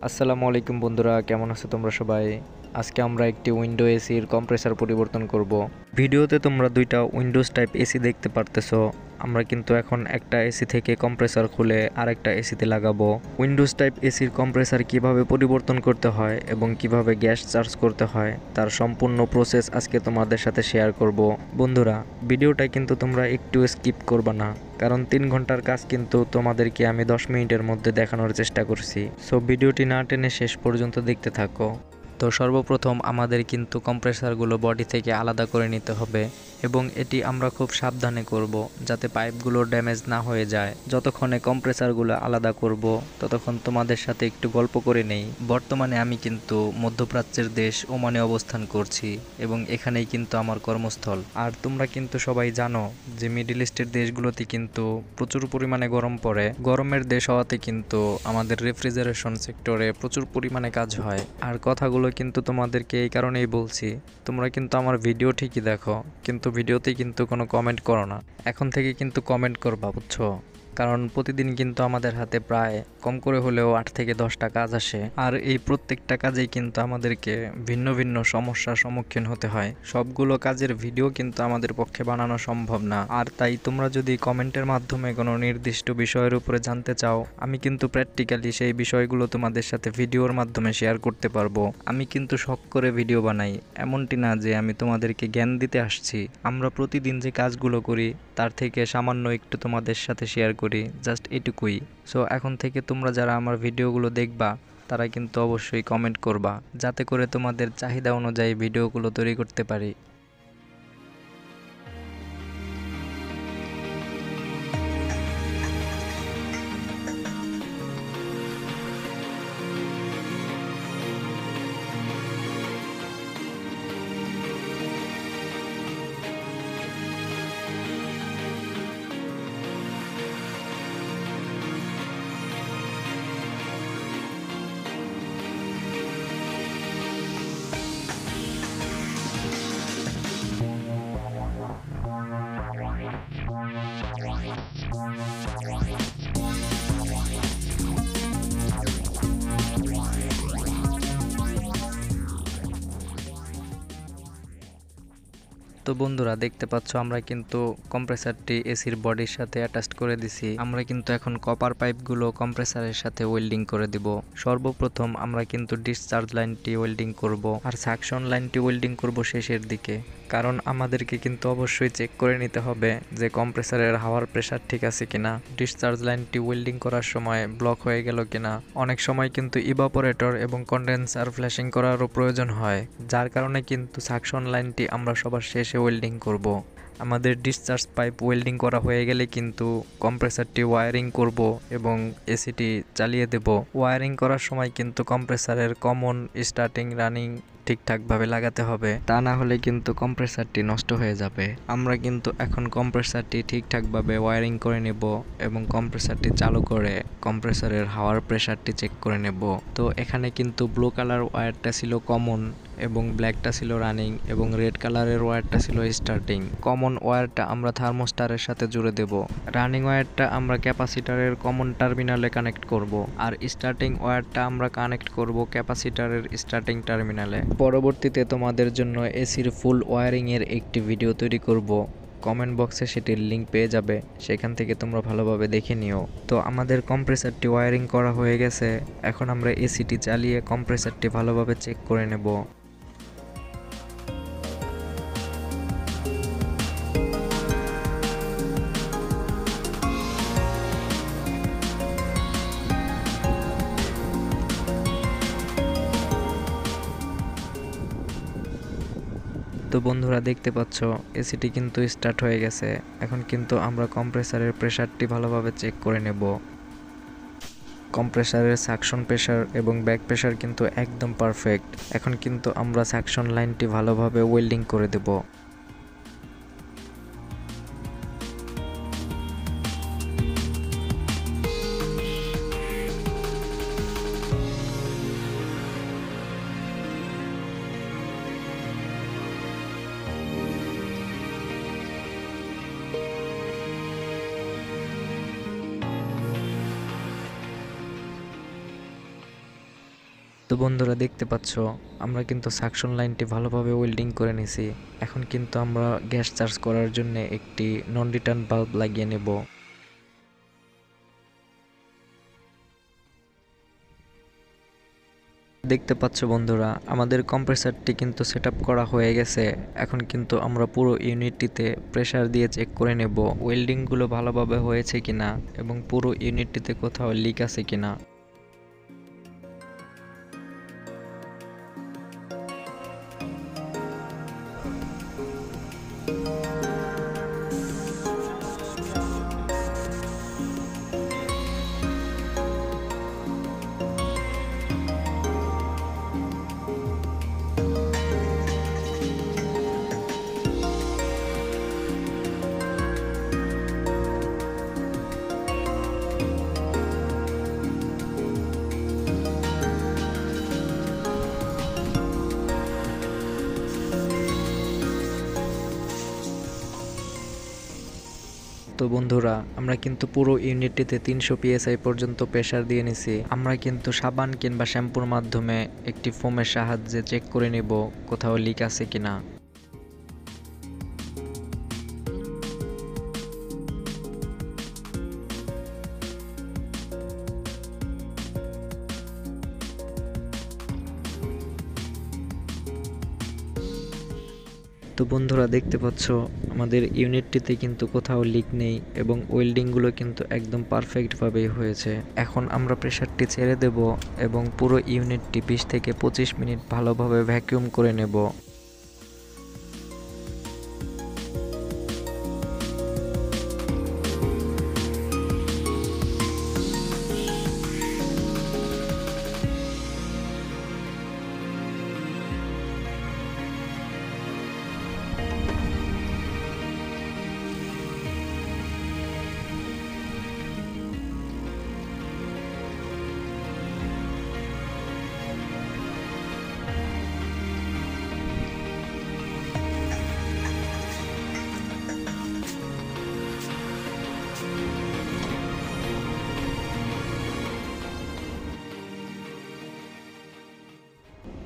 আসসালামু আলাইকুম বন্ধুরা, কেমন আছো তোমরা সবাই? আজকে আমরা একটি উইন্ডো এসির কম্প্রেসার পরিবর্তন করব। ভিডিওতে তোমরা দুইটা উইন্ডোজ টাইপ এসি দেখতে পারতেছো। আমরা কিন্তু এখন একটা এসি থেকে কম্প্রেসার খুলে আরেকটা এসিতে লাগাবো। উইন্ডোজ টাইপ এসির কম্প্রেসার কিভাবে পরিবর্তন করতে হয় এবং কিভাবে গ্যাস চার্জ করতে হয় তার সম্পূর্ণ প্রসেস আজকে তোমাদের সাথে শেয়ার করব। বন্ধুরা, ভিডিওটা কিন্তু তোমরা একটু স্কিপ করবা না, কারণ 3 ঘন্টার কাজ কিন্তু তোমাদেরকে আমি 10 মিনিটের মধ্যে দেখানোর চেষ্টা করছি। সো ভিডিওটি না টেনে শেষ পর্যন্ত দেখতে থাকো। তো সর্বপ্রথম আমাদের কিন্তু কম্প্রেসারগুলো বডি থেকে আলাদা করে নিতে হবে এবং এটি আমরা খুব সাবধানে করব যাতে পাইপগুলো ড্যামেজ না হয়ে যায়। যতক্ষণে কম্প্রেসারগুলো আলাদা করব ততক্ষণ তোমাদের সাথে একটু গল্প করে নেই। বর্তমানে আমি কিন্তু মধ্যপ্রাচ্যের দেশ ওমানে অবস্থান করছি এবং এখানেই কিন্তু আমার কর্মস্থল। আর তোমরা কিন্তু সবাই জানো যে মিডল ইস্টের দেশগুলোতে কিন্তু প্রচুর পরিমাণে গরম পড়ে। গরমের দেশ হওয়াতে কিন্তু আমাদের রেফ্রিজারেশন সেক্টরে প্রচুর পরিমাণে কাজ হয়। আর কথাগুলো কিন্তু তোমাদেরকে এই কারণেই বলছি, তোমরা কিন্তু আমার ভিডিও ঠিকই দেখো, কিন্তু ভিডিওতে কিন্তু কোনো কমেন্ট করো না। এখন থেকে কিন্তু কমেন্ট করবা, বুঝছো? কারণ প্রতিদিন কিন্তু আমাদের হাতে প্রায় কম করে হলেও 8 থেকে 10টা কাজ আসে, আর এই প্রত্যেকটা কাজেই কিন্তু আমাদেরকে ভিন্ন ভিন্ন সমস্যার সম্মুখীন হতে হয়। সবগুলো কাজের ভিডিও কিন্তু আমাদের পক্ষে বানানো সম্ভব না। আর তাই তোমরা যদি কমেন্টের মাধ্যমে কোনো নির্দিষ্ট বিষয়ের উপরে জানতে চাও, আমি কিন্তু প্র্যাকটিক্যালি সেই বিষয়গুলো তোমাদের সাথে ভিডিওর মাধ্যমে শেয়ার করতে পারবো। আমি কিন্তু শখ করে ভিডিও বানাই, এমনটি না যে আমি তোমাদেরকে জ্ঞান দিতে আসছি। আমরা প্রতিদিন যে কাজগুলো করি তার থেকে সামান্য একটু তোমাদের সাথে শেয়ার করি, জাস্ট এটুকুই। সো এখন থেকে তোমরা যারা আমার ভিডিওগুলো দেখবা তারা কিন্তু অবশ্যই কমেন্ট করবা, যাতে করে তোমাদের চাহিদা অনুযায়ী ভিডিওগুলো তৈরি করতে পারি। তো বন্ধুরা, দেখতে পাচ্ছ আমরা কিন্তু কম্প্রেসারটি এসির বডির সাথে অ্যাটাচ করে দিছি। আমরা কিন্তু এখন কপার পাইপগুলো কম্প্রেসারের সাথে ওয়েল্ডিং করে দিব। সর্বপ্রথম আমরা কিন্তু ডিসচার্জ লাইনটি ওয়েল্ডিং করব, আর সাকশন লাইনটি ওয়েল্ডিং করব শেষের দিকে। কারণ আমাদেরকে কিন্তু অবশ্যই চেক করে নিতে হবে যে কম্প্রেসারের হাওয়ার প্রেসার ঠিক আছে কিনা, ডিসচার্জ লাইনটি ওয়েল্ডিং করার সময় ব্লক হয়ে গেল কিনা। অনেক সময় কিন্তু ইভাপোরেটর এবং কন্ডেন্সার ফ্ল্যাশিং করারও প্রয়োজন হয়, যার কারণে কিন্তু সাকশন লাইনটি আমরা সবার শেষে ওয়েল্ডিং করব। আমাদের ডিসচার্জ পাইপ ওয়েল্ডিং করা হয়ে গেলে কিন্তু কম্প্রেসারটি ওয়্যারিং করব এবং এসিটি চালিয়ে দেব। ওয়্যারিং করার সময় কিন্তু কম্প্রেসারের কমন, স্টার্টিং, রানিং ঠিকঠাকভাবে লাগাতে হবে, তা না হলে কিন্তু কম্প্রেসারটি নষ্ট হয়ে যাবে। আমরা কিন্তু এখন কম্প্রেসারটি ঠিকঠাকভাবে ওয়্যারিং করে নেব এবং কম্প্রেসারটি চালু করে কম্প্রেসারের হাওয়ার প্রেসারটি চেক করে নেব। তো এখানে কিন্তু ব্লু কালার ওয়্যারটা ছিল কমন এবং ব্ল্যাকটা ছিল রানিং এবং রেড কালারের ওয়্যারটা ছিল স্টার্টিং। কমন ওয়্যারটা আমরা থার্মোস্টারের সাথে জুড়ে দেব। রানিং ওয়্যারটা আমরা ক্যাপাসিটরের কমন টার্মিনালে কানেক্ট করব, আর স্টার্টিং ওয়্যারটা আমরা কানেক্ট করব ক্যাপাসিটরের স্টার্টিং টার্মিনালে। পরবর্তীতে তোমাদের জন্য এসির ফুল ওয়্যারিং এর একটি ভিডিও তৈরি করব। কমেন্ট বক্সে সেটির লিঙ্ক পেয়ে যাবে, সেখান থেকে তোমরা ভালোভাবে দেখে নিও। তো আমাদের কম্প্রেসারটি ওয়্যারিং করা হয়ে গেছে, এখন আমরা এসিটি চালিয়ে কম্প্রেসারটি ভালোভাবে চেক করে নেব। তো বন্ধুরা, দেখতে পাচ্ছ এসিটি কিন্তু স্টার্ট হয়ে গেছে। এখন কিন্তু আমরা কম্প্রেসারের প্রেসারটি ভালোভাবে চেক করে নেব। কম্প্রেসারের সাকশন প্রেসার এবং ব্যাক প্রেসার কিন্তু একদম পারফেক্ট। এখন কিন্তু আমরা সাকশন লাইনটি ভালোভাবে ওয়েল্ডিং করে দেব। তো বন্ধুরা দেখতে পাচ্ছ আমরা কিন্তু সাকশন লাইনটি ভালোভাবে ওয়েল্ডিং করে নিছি। এখন কিন্তু আমরা গ্যাস চার্জ করার জন্য একটি নন রিটার্ন বাল্ব লাগিয়ে নেব। দেখতে পাচ্ছ বন্ধুরা আমাদের কম্প্রেসারটি কিন্তু সেটআপ করা হয়ে গেছে। এখন কিন্তু আমরা পুরো ইউনিটটিতে প্রেসার দিয়ে চেক করে নেব ওয়েল্ডিংগুলো ভালোভাবে হয়েছে কিনা এবং পুরো ইউনিটটিতে কোথাও লিক আছে কিনা। তো বন্ধুরা আমরা কিন্তু পুরো ইউনিটটিতে 300 psi পর্যন্ত প্রেসার দিয়ে নিছি। আমরা কিন্তু সাবান কিংবা শ্যাম্পুর মাধ্যমে একটি ফোমের সাহায্যে চেক করে নেব কোথাও লিক আছে কিনা। তো বন্ধুরা দেখতে পাচ্ছ আমাদের ইউনিটটিতে কিন্তু কোথাও লিক নেই এবং ওয়েল্ডিংগুলো কিন্তু একদম পারফেক্টভাবেই হয়েছে। এখন আমরা প্রেসারটি ছেড়ে দেব এবং পুরো ইউনিটটি 20 থেকে 25 মিনিট ভালোভাবে ভ্যাকুয়াম করে নেব।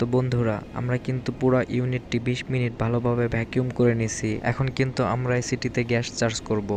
তো বন্ধুরা আমরা কিন্তু পুরো ইউনিটটি 20 মিনিট ভালোভাবে ভ্যাকুয়াম করে নিছি। এখন কিন্তু আমরা এসিটিতে গ্যাস চার্জ করব।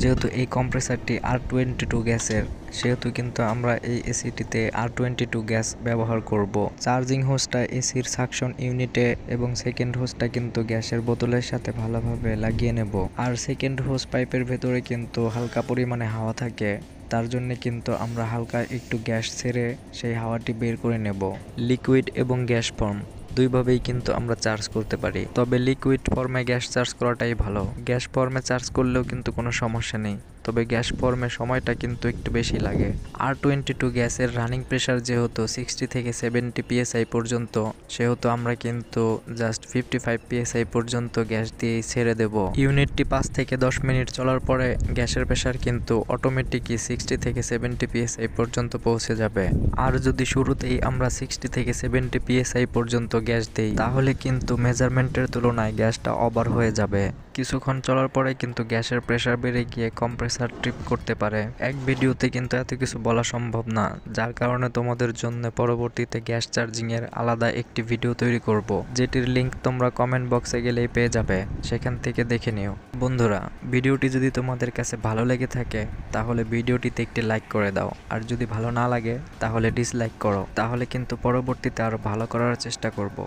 যেহেতু এই কম্প্রেসারটি R22 গ্যাসের সেহেতু কিন্তু আমরা এই এসিটিতে R22 গ্যাস ব্যবহার করব। চার্জিং হোসটা এসির সাকশন ইউনিটে এবং সেকেন্ড হোসটা কিন্তু গ্যাসের বোতলের সাথে ভালোভাবে লাগিয়ে নেব। আর সেকেন্ড হোস পাইপের ভেতরে কিন্তু হালকা পরিমাণে হাওয়া থাকে, তার জন্য কিন্তু আমরা হালকা একটু গ্যাস ছেড়ে সেই হাওয়াটি বের করে নেব। লিকুইড এবং গ্যাস ফর্ম দুইভাবেই কিন্তু আমরা চার্জ করতে পারি, তবে লিকুইড ফর্মে গ্যাস চার্জ করাটাই ভালো। গ্যাস ফর্মে চার্জ করলেও কিন্তু কোনো সমস্যা নেই, তবে গ্যাস ফর্মে সময়টা কিন্তু একটু বেশি লাগে। R22 গ্যাসের রানিং প্রেসার যেহেতু 60 থেকে 70 psi পর্যন্ত, সেহেতু আমরা কিন্তু জাস্ট 55 psi পর্যন্ত গ্যাস দিয়ে ছেড়ে দেব। ইউনিটটি 5 থেকে 10 মিনিট চলার পরে গ্যাসের প্রেসার কিন্তু অটোমেটিকই 60 থেকে 70 psi পর্যন্ত পৌঁছে যাবে। আর যদি শুরুতেই আমরা 60 থেকে 70 psi পর্যন্ত গ্যাস দেই তাহলে কিন্তু মেজারমেন্টের তুলনায় গ্যাসটা ওভার হয়ে যাবে। কিছুক্ষণ চলার পরে কিন্তু গ্যাসের প্রেসার বেড়ে গিয়ে কম্প্রেসার ট্রিপ করতে পারে। এক ভিডিওতে কিন্তু এত কিছু বলা সম্ভব না, যার কারণে তোমাদের জন্য পরবর্তীতে গ্যাস চার্জিং এর আলাদা একটি ভিডিও তৈরি করব, যেটির লিংক তোমরা কমেন্ট বক্সে গেলেই পেয়ে যাবে, সেখান থেকে দেখে নিও। বন্ধুরা ভিডিওটি যদি তোমাদের কাছে ভালো লেগে থাকে তাহলে ভিডিওটিতে একটি লাইক করে দাও, আর যদি ভালো না লাগে তাহলে ডিসলাইক করো, তাহলে কিন্তু পরবর্তীতে আরো ভালো করার চেষ্টা করব।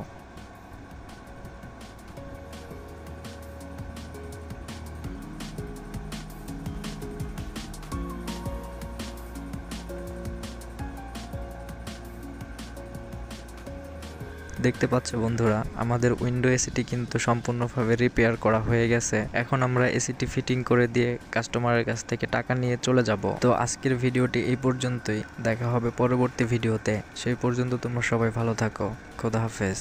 দেখতে পাচ্ছ বন্ধুরা আমাদের উইন্ডো এসিটি কিন্তু সম্পূর্ণভাবে রিপেয়ার করা হয়ে গেছে। এখন আমরা এসিটি ফিটিং করে দিয়ে কাস্টমারের কাছ থেকে টাকা নিয়ে চলে যাব। তো আজকের ভিডিওটি এই পর্যন্তই, দেখা হবে পরবর্তী ভিডিওতে। সেই পর্যন্ত তোমরা সবাই ভালো থাকো। খোদা হাফেজ।